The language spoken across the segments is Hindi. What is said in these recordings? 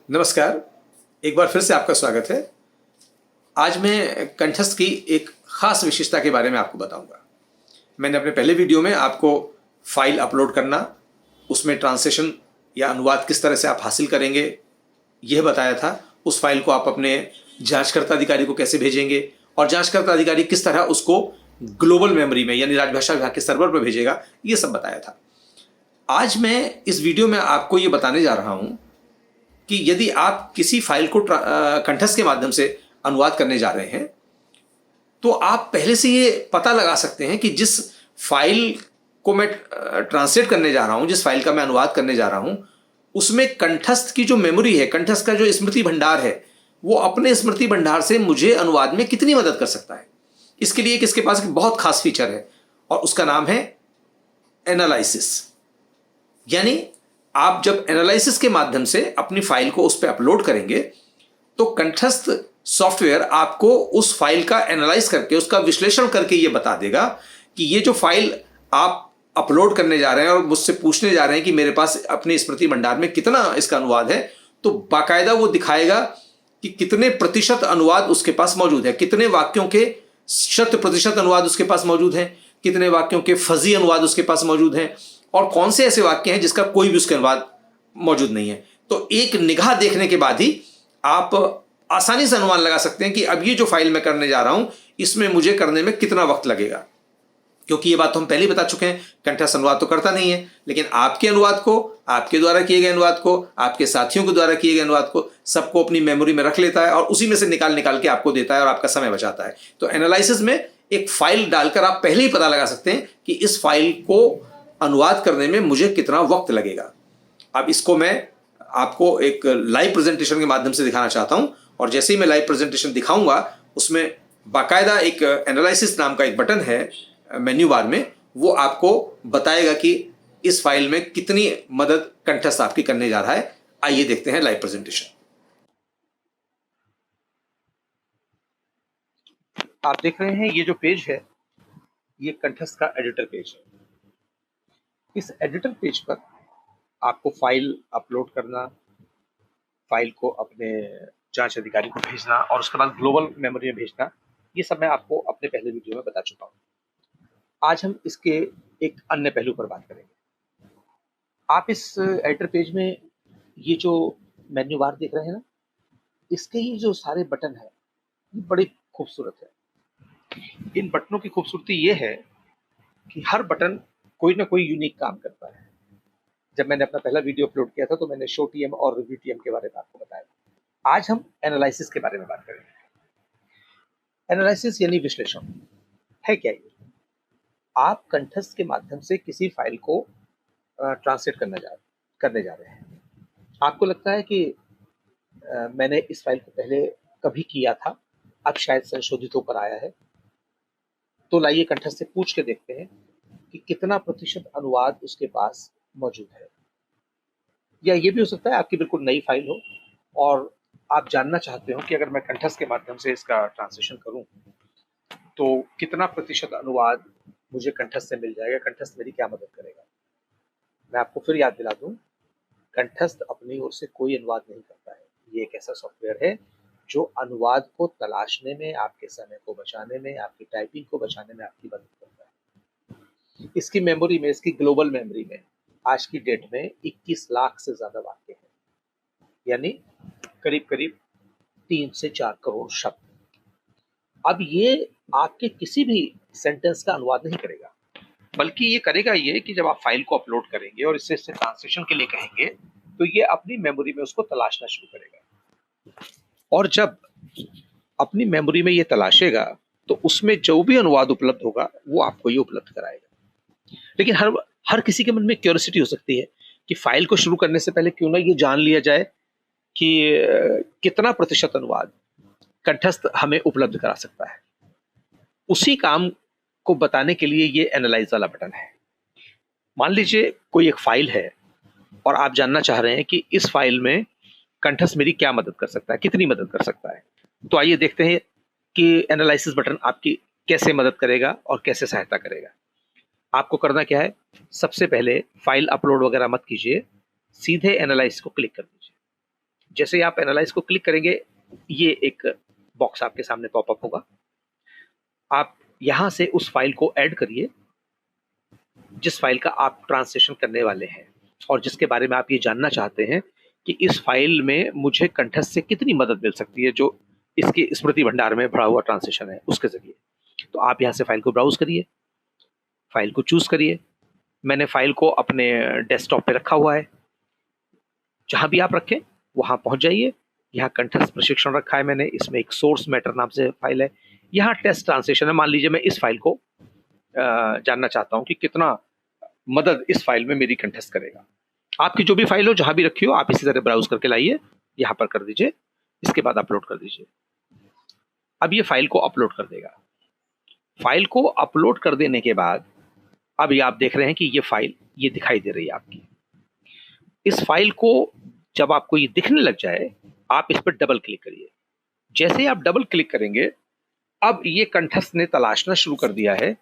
नमस्कार। एक बार फिर से आपका स्वागत है। आज मैं कंठस्थ की एक ख़ास विशेषता के बारे में आपको बताऊंगा। मैंने अपने पहले वीडियो में आपको फाइल अपलोड करना, उसमें ट्रांसलेशन या अनुवाद किस तरह से आप हासिल करेंगे यह बताया था। उस फाइल को आप अपने जांचकर्ता अधिकारी को कैसे भेजेंगे और जांचकर्ता अधिकारी किस तरह उसको ग्लोबल मेमोरी में यानी राजभाषा विभाग के सर्वर पर भेजेगा, ये सब बताया था। आज मैं इस वीडियो में आपको ये बताने जा रहा हूँ कि यदि आप किसी फाइल को कंठस्थ के माध्यम से अनुवाद करने जा रहे हैं तो आप पहले से ये पता लगा सकते हैं कि जिस फाइल को मैं ट्रांसलेट करने जा रहा हूं, जिस फाइल का मैं अनुवाद करने जा रहा हूं, उसमें कंठस्थ की जो मेमोरी है, कंठस्थ का जो स्मृति भंडार है, वो अपने स्मृति भंडार से मुझे अनुवाद में कितनी मदद कर सकता है। इसके लिए किसके पास एक बहुत खास फीचर है और उसका नाम है एनालिसिस। यानी आप जब एनालिसिस के माध्यम से अपनी फाइल को उस पर अपलोड करेंगे तो कंठस्थ सॉफ्टवेयर आपको उस फाइल का एनालाइज करके, उसका विश्लेषण करके ये बता देगा कि ये जो फाइल आप अपलोड करने जा रहे हैं और मुझसे पूछने जा रहे हैं कि मेरे पास अपने स्मृति भंडार में कितना इसका अनुवाद है, तो बाकायदा वो दिखाएगा कि कितने प्रतिशत अनुवाद उसके पास मौजूद है, कितने वाक्यों के 100% अनुवाद उसके पास मौजूद हैं, कितने वाक्यों के फजी अनुवाद उसके पास मौजूद हैं और कौन से ऐसे वाक्य हैं जिसका कोई भी उसके अनुवाद मौजूद नहीं है। तो एक निगाह देखने के बाद ही आप आसानी से अनुमान लगा सकते हैं कि अब ये जो फाइल मैं करने जा रहा हूं, इसमें मुझे करने में कितना वक्त लगेगा। क्योंकि ये बात तो हम पहले ही बता चुके हैं, कंठस्थ अनुवाद तो करता नहीं है, लेकिन आपके अनुवाद को, आपके द्वारा किए गए अनुवाद को, आपके साथियों के द्वारा किए गए अनुवाद को, सबको अपनी मेमोरी में रख लेता है और उसी में से निकाल निकाल के आपको देता है और आपका समय बचाता है। तो एनालिसिस में एक फाइल डालकर आप पहले ही पता लगा सकते हैं कि इस फाइल को अनुवाद करने में मुझे कितना वक्त लगेगा। अब इसको मैं आपको एक लाइव प्रेजेंटेशन के माध्यम से दिखाना चाहता हूं और जैसे ही मैं लाइव प्रेजेंटेशन दिखाऊंगा, उसमें बाकायदा एक एनालिसिस नाम का एक बटन है मेन्यू बार में, वो आपको बताएगा कि इस फाइल में कितनी मदद कंठस्थ आपकी करने जा रहा है। आइए देखते हैं लाइव प्रेजेंटेशन। आप देख रहे हैं ये जो पेज है, ये कंठस्थ का एडिटर पेज है। इस एडिटर पेज पर आपको फाइल अपलोड करना, फाइल को अपने जांच अधिकारी को भेजना और उसके बाद ग्लोबल मेमोरी में भेजना, ये सब मैं आपको अपने पहले वीडियो में बता चुका हूँ। आज हम इसके एक अन्य पहलू पर बात करेंगे। आप इस एडिटर पेज में ये जो मेन्यू बार देख रहे हैं ना, इसके ये जो सारे बटन है, ये बड़ी खूबसूरत है। इन बटनों की खूबसूरती ये है कि हर बटन कोई ना कोई यूनिक काम करता है। जब मैंने अपना पहला वीडियो अपलोड किया था तो मैंने शो टीएम और रिव्यू टीएम के बारे में आपको बताया। आज हम एनालिसिस के बारे में बात करेंगे। एनालिसिस यानी विश्लेषण है क्या ये? आप कंठस्थ के माध्यम से किसी फाइल को ट्रांसलेट करने जा रहे हैं। आपको लगता है कि मैंने इस फाइल को पहले कभी किया था, अब शायद संशोधित होकर आया है। तो लाइए कंठस्थ से पूछ के देखते हैं कि कितना प्रतिशत अनुवाद उसके पास मौजूद है। या ये भी हो सकता है आपकी बिल्कुल नई फाइल हो और आप जानना चाहते हो कि अगर मैं कंठस्थ के माध्यम से इसका ट्रांसलेशन करूं तो कितना प्रतिशत अनुवाद मुझे कंठस्थ से मिल जाएगा, कंठस्थ मेरी क्या मदद करेगा। मैं आपको फिर याद दिला दूं, कंठस्थ अपनी ओर से कोई अनुवाद नहीं करता है। ये एक ऐसा सॉफ्टवेयर है जो अनुवाद को तलाशने में, आपके समय को बचाने में, आपकी टाइपिंग को बचाने में आपकी मदद करता है। इसकी मेमोरी में, इसकी ग्लोबल मेमोरी में आज की डेट में 21 लाख से ज्यादा वाक्य हैं, यानी करीब करीब 3 से 4 करोड़ शब्द। अब ये आपके किसी भी सेंटेंस का अनुवाद नहीं करेगा, बल्कि ये करेगा ये कि जब आप फाइल को अपलोड करेंगे और इससे ट्रांसलेशन के लिए कहेंगे तो ये अपनी मेमोरी में उसको तलाशना शुरू करेगा और जब अपनी मेमोरी में ये तलाशेगा तो उसमें जो भी अनुवाद उपलब्ध होगा वो आपको ये उपलब्ध कराएगा। लेकिन हर किसी के मन में क्यूरियोसिटी हो सकती है कि फाइल को शुरू करने से पहले क्यों ना ये जान लिया जाए कि कितना प्रतिशत अनुवाद कंठस्थ हमें उपलब्ध करा सकता है। उसी काम को बताने के लिए ये एनालाइज वाला बटन है। मान लीजिए कोई एक फाइल है और आप जानना चाह रहे हैं कि इस फाइल में कंठस्थ मेरी क्या मदद कर सकता है, कितनी मदद कर सकता है। तो आइए देखते हैं कि एनालिसिस बटन आपकी कैसे मदद करेगा और कैसे सहायता करेगा। आपको करना क्या है, सबसे पहले फाइल अपलोड वगैरह मत कीजिए, सीधे एनालाइज को क्लिक कर दीजिए। जैसे ही आप एनालाइज को क्लिक करेंगे, ये एक बॉक्स आपके सामने पॉपअप होगा। आप यहां से उस फाइल को ऐड करिए जिस फाइल का आप ट्रांसलेशन करने वाले हैं और जिसके बारे में आप ये जानना चाहते हैं कि इस फाइल में मुझे कंठस्थ से कितनी मदद मिल सकती है, जो इसके स्मृति भंडार में भरा हुआ ट्रांसलेशन है उसके जरिए। तो आप यहाँ से फाइल को ब्राउज करिए, फाइल को चूज करिए। मैंने फाइल को अपने डेस्कटॉप पे रखा हुआ है, जहां भी आप रखें वहां पहुंच जाइए। यहाँ कंठस्थ प्रशिक्षण रखा है मैंने, इसमें एक सोर्स मैटर नाम से फाइल है। यहाँ टेस्ट ट्रांसलेशन है। मान लीजिए मैं इस फाइल को जानना चाहता हूँ कि कितना मदद इस फाइल में मेरी कंठस्थ करेगा। आपकी जो भी फाइल हो, जहां भी रखी हो, आप इसी तरह ब्राउज करके लाइए, यहाँ पर कर दीजिए, इसके बाद अपलोड कर दीजिए। अब ये फाइल को अपलोड कर देगा। फाइल को अपलोड कर देने के बाद अब ये आप देख रहे हैं कि ये फाइल ये दिखाई दे रही है आपकी। इस फाइल को जब आपको ये दिखने लग जाए, आप इस पर डबल क्लिक करिए। जैसे ही आप डबल क्लिक करेंगे, अब ये कंठस्थ ने तलाशना शुरू कर दिया है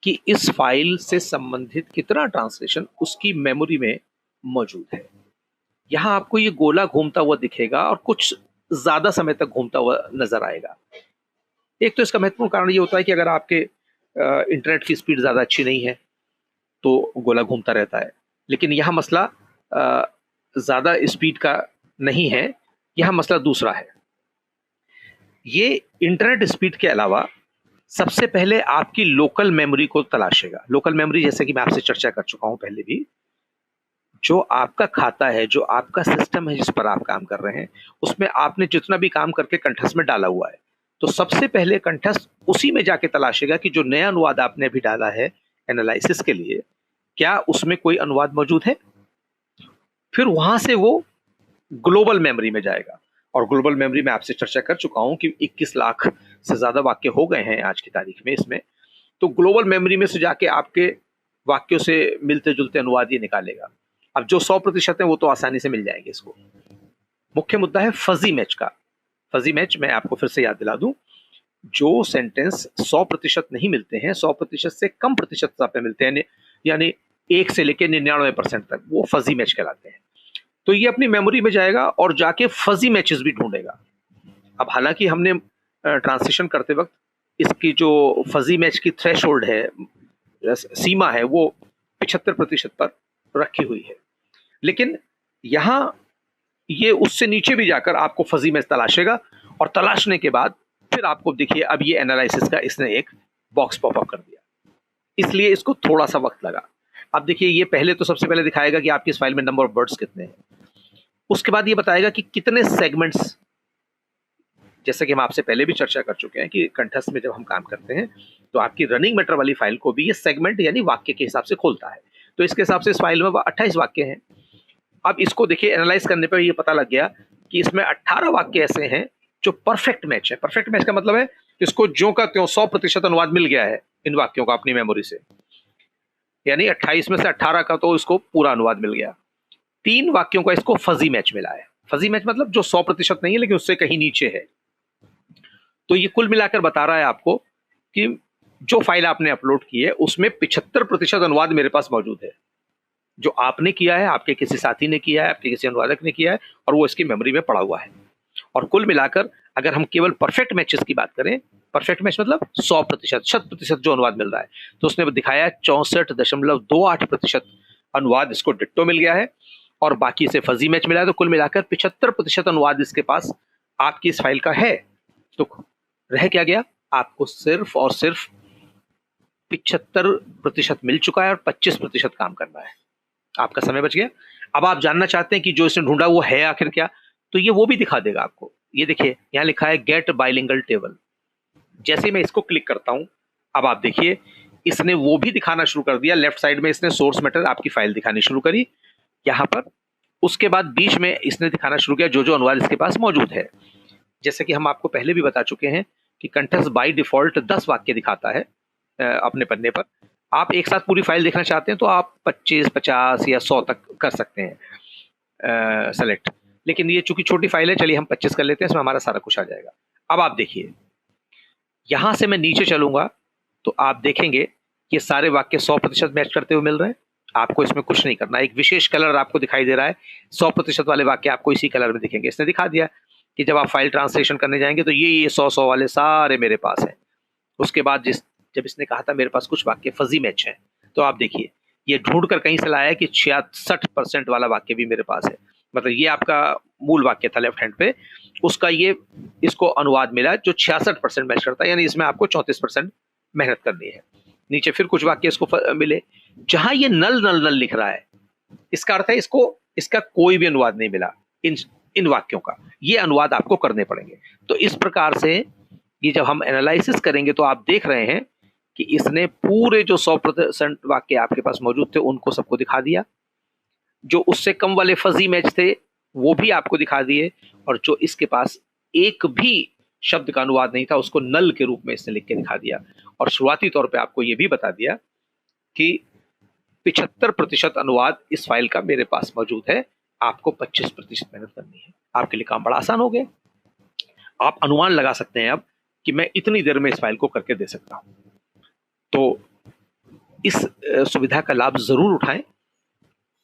कि इस फाइल से संबंधित कितना ट्रांसलेशन उसकी मेमोरी में मौजूद है। यहां आपको ये गोला घूमता हुआ दिखेगा और कुछ ज्यादा समय तक घूमता हुआ नजर आएगा। एक तो इसका महत्वपूर्ण कारण ये होता है कि अगर आपके इंटरनेट की स्पीड ज्यादा अच्छी नहीं है तो गोला घूमता रहता है, लेकिन यह मसला ज्यादा स्पीड का नहीं है, यह मसला दूसरा है। ये इंटरनेट स्पीड के अलावा सबसे पहले आपकी लोकल मेमोरी को तलाशेगा। लोकल मेमोरी, जैसे कि मैं आपसे चर्चा कर चुका हूं पहले भी, जो आपका खाता है, जो आपका सिस्टम है जिस पर आप काम कर रहे हैं, उसमें आपने जितना भी काम करके कंठस्थ में डाला हुआ है, तो सबसे पहले कंठस्थ उसी में जाके तलाशेगा कि जो नया अनुवाद आपने अभी डाला है एनालिसिस के लिए, क्या उसमें कोई अनुवाद मौजूद है। फिर वहां से वो ग्लोबल मेमोरी में जाएगा, और ग्लोबल मेमोरी में आपसे चर्चा कर चुका हूं कि 21 लाख से ज्यादा वाक्य हो गए हैं आज की तारीख में इसमें। तो ग्लोबल मेमोरी में से जाके आपके वाक्यों से मिलते जुलते अनुवाद ये निकालेगा। अब जो 100% है वो तो आसानी से मिल जाएंगे इसको। मुख्य मुद्दा है फजी मैच का। फजी मैच मैं आपको फिर से याद दिला दूं, जो सेंटेंस 100% नहीं मिलते हैं, 100% से कम प्रतिशतता पे मिलते हैं, यानी 1 से लेकर 99% तक, वो फजी मैच कहलाते हैं। तो ये अपनी मेमोरी में जाएगा और जाके फजी मैचेस भी ढूंढेगा। अब हालांकि हमने ट्रांसलेशन करते वक्त इसकी जो फजी मैच की थ्रेशोल्ड है, सीमा है, वो 75% पर रखी हुई है, लेकिन यहां ये उससे नीचे भी जाकर आपको फजी मैच तलाशेगा, और तलाशने के बाद फिर आपको देखिए अब ये एनालिसिस का इसने एक बॉक्स पॉपअप कर दिया, इसलिए इसको थोड़ा सा वक्त लगा। अब देखिए ये पहले तो सबसे पहले दिखाएगा कि आपकी इस फाइल में नंबर ऑफ वर्ड्स कितने हैं, उसके बाद ये बताएगा कि कितने सेगमेंट्स। जैसे कि हम आपसे पहले भी चर्चा कर चुके हैं कि कंठस्थ में जब हम काम करते हैं तो आपकी रनिंग मैटर वाली फाइल को भी ये सेगमेंट यानी वाक्य के हिसाब से खोलता है। तो इसके हिसाब से इस फाइल में 28 वाक्य हैं। अब इसको देखिए एनालाइज करने पर ये पता लग गया कि इसमें 18 वाक्य ऐसे हैं जो परफेक्ट मैच है। परफेक्ट मैच का मतलब है इसको ज्यों का त्यों 100% अनुवाद मिल गया है इन वाक्यों का अपनी मेमोरी से, यानी 28 में से 18 का तो इसको पूरा अनुवाद मिल गया। 3 वाक्यों का इसको फजी मैच मिला है। फजी मैच मतलब जो 100% नहीं है लेकिन उससे कहीं नीचे है। तो ये कुल मिलाकर बता रहा है आपको कि जो फाइल आपने अपलोड की है उसमें 75% अनुवाद मेरे पास मौजूद है, जो आपने किया है, आपके किसी साथी ने किया है, आपके किसी अनुवादक ने किया है, और वो इसकी मेमोरी में पड़ा हुआ है। और कुल मिलाकर अगर हम केवल परफेक्ट मैचेस की बात करें, परफेक्ट मैच मतलब 100%, 100% जो अनुवाद मिल रहा है, तो उसने दिखाया 64.28% अनुवाद इसको डिट्टो मिल गया है, और बाकी से फजी मैच मिला है। तो कुल मिलाकर 75% अनुवाद इसके पास आपकी इस फाइल का है। तो रह क्या गया, आपको सिर्फ और सिर्फ 75% मिल चुका है और 25% काम करना है। आपका समय बच गया। अब आप जानना चाहते हैं कि जो इसने ढूंढा वो है आखिर क्या, तो ये वो भी दिखा देगा आपको। ये देखिए यहाँ लिखा है गेट बाइलिंगुअल टेबल। जैसे ही मैं इसको क्लिक करता हूं, अब आप देखिए इसने वो भी दिखाना शुरू कर दिया। लेफ्ट साइड में इसने सोर्स मैटर आपकी फाइल दिखानी शुरू करी यहाँ पर। उसके बाद बीच में इसने दिखाना शुरू किया जो जो अनुवाद इसके पास मौजूद है। जैसे कि हम आपको पहले भी बता चुके हैं कि कंठस्थ बाय डिफॉल्ट 10 वाक्य दिखाता है अपने पन्ने पर। आप एक साथ पूरी फाइल देखना चाहते हैं तो आप 25, 50 या 100 तक कर सकते हैं सेलेक्ट, लेकिन ये चूंकि छोटी फाइल है, चलिए हम 25 कर लेते हैं, इसमें हमारा सारा कुछ आ जाएगा। अब आप देखिए यहां से मैं नीचे चलूंगा तो आप देखेंगे ये सारे वाक्य 100% मैच करते हुए मिल रहे हैं। आपको इसमें कुछ नहीं करना। एक विशेष कलर आपको दिखाई दे रहा है, 100% वाले वाक्य आपको इसी कलर में दिखेंगे। इसने दिखा दिया कि जब आप फाइल ट्रांसलेशन करने जाएंगे तो ये 100 वाले सारे मेरे पास हैं। उसके बाद जब इसने कहा था मेरे पास कुछ वाक्य फजी मैच हैं, तो आप देखिए ये ढूंढ कर कहीं से लाया है कि 66% वाला वाक्य भी मेरे पास है। मतलब ये आपका मूल वाक्य था लेफ्ट हैंड पे, उसका ये इसको अनुवाद मिला जो 66% मैच करता है, यानी इसमें आपको 34% मेहनत करनी है। नीचे फिर कुछ वाक्य इसको मिले जहां ये नल नल नल लिख रहा है, इसका अर्थ है इसका कोई भी अनुवाद नहीं मिला इन वाक्यों का, ये अनुवाद आपको करने पड़ेंगे। तो इस प्रकार से ये जब हम एनालिसिस करेंगे तो आप देख रहे हैं कि इसने पूरे जो 100% वाक्य आपके पास मौजूद थे उनको सबको दिखा दिया, जो उससे कम वाले फजी मैच थे वो भी आपको दिखा दिए, और जो इसके पास एक भी शब्द का अनुवाद नहीं था उसको नल के रूप में इसने लिख के दिखा दिया। और शुरुआती तौर पे आपको ये भी बता दिया कि 75% अनुवाद इस फाइल का मेरे पास मौजूद है, आपको 25% मेहनत करनी है। आपके लिए काम बड़ा आसान हो गया। आप अनुमान लगा सकते हैं अब कि मैं इतनी देर में इस फाइल को करके दे सकता हूं। तो इस सुविधा का लाभ जरूर उठाएं,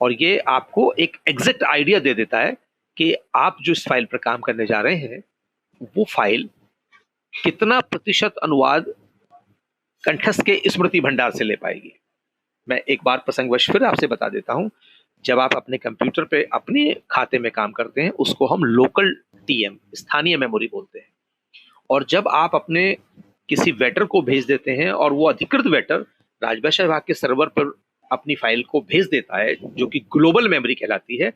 और ये आपको एक एग्जैक्ट आइडिया दे देता है कि आप जो इस फाइल पर काम करने जा रहे हैं वो फाइल कितना प्रतिशत अनुवाद कंठस्थ के स्मृति भंडार से ले पाएगी। मैं एक बार प्रसंगवश फिर आपसे बता देता हूं, जब आप अपने कंप्यूटर पे अपने खाते में काम करते हैं उसको हम लोकल टीएम, स्थानीय मेमोरी बोलते हैं। और जब आप अपने किसी वेटर को भेज देते हैं और वो अधिकृत वेटर राजभाषा विभाग के सर्वर पर अपनी फाइल को भेज देता है जो कि ग्लोबल मेमोरी कहलाती है,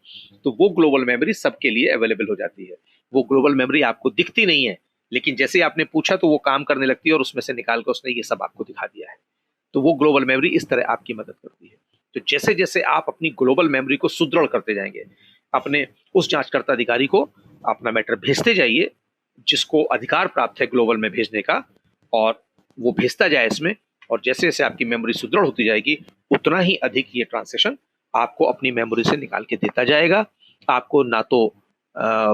तो वो ग्लोबल मेमोरी सबके लिए अवेलेबल हो जाती है। वो ग्लोबल मेमोरी आपको दिखती नहीं है, लेकिन जैसे ही आपने पूछा तो वो काम करने लगती है और उसमें से निकाल कर उसने ये सब आपको दिखा दिया है। तो वो ग्लोबल मेमोरी इस तरह आपकी मदद करती है। तो जैसे जैसे आप अपनी ग्लोबल मेमोरी को सुदृढ़ करते जाएंगे, अपने उस जांचकर्ता अधिकारी को अपना मैटर भेजते जाइए जिसको अधिकार प्राप्त है ग्लोबल में भेजने का, और वो भेजता जाए इसमें, और जैसे जैसे आपकी मेमोरी सुदृढ़ होती जाएगी उतना ही अधिक ये ट्रांसलेशन आपको अपनी मेमोरी से निकाल के देता जाएगा। आपको ना तो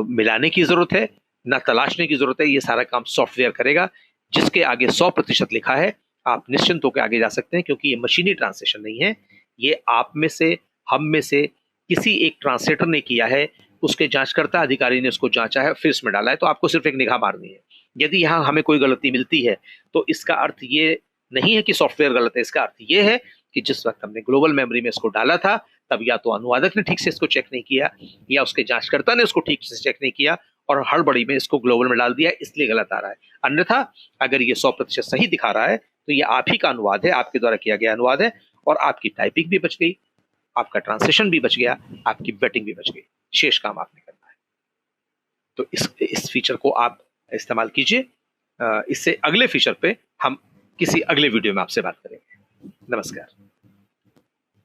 मिलाने की जरूरत है ना तलाशने की जरूरत है, ये सारा काम सॉफ्टवेयर करेगा। जिसके आगे 100% लिखा है आप निश्चिंत होकर आगे जा सकते हैं, क्योंकि ये मशीनी ट्रांसलेशन नहीं है, ये आप में से, हम में से किसी एक ट्रांसलेटर ने किया है, उसके जांचकर्ता अधिकारी ने उसको जांचा है फिर इसमें डाला है। तो आपको सिर्फ एक निगाह मारनी है। यदि यहाँ हमें कोई गलती मिलती है तो इसका अर्थ ये नहीं है कि सॉफ्टवेयर गलत है, इसका अर्थ ये है कि जिस वक्त हमने ग्लोबल मेमोरी में इसको डाला था तब या तो अनुवादक ने ठीक से इसको चेक नहीं किया, या उसके जांचकर्ता ने उसको ठीक से चेक नहीं किया और हड़बड़ी में इसको ग्लोबल में डाल दिया, इसलिए गलत आ रहा है। अन्यथा अगर ये 100% सही दिखा रहा है तो ये आप ही का अनुवाद है, आपके द्वारा किया गया अनुवाद है, और आपकी टाइपिंग भी बच गई, आपका ट्रांसलेशन भी बच गया, आपकी वेटिंग भी बच गई, शेष काम आपने करना है। तो इस फीचर को आप इस्तेमाल कीजिए। इससे अगले फीचर पे हम किसी अगले वीडियो में आपसे बात करेंगे। नमस्कार।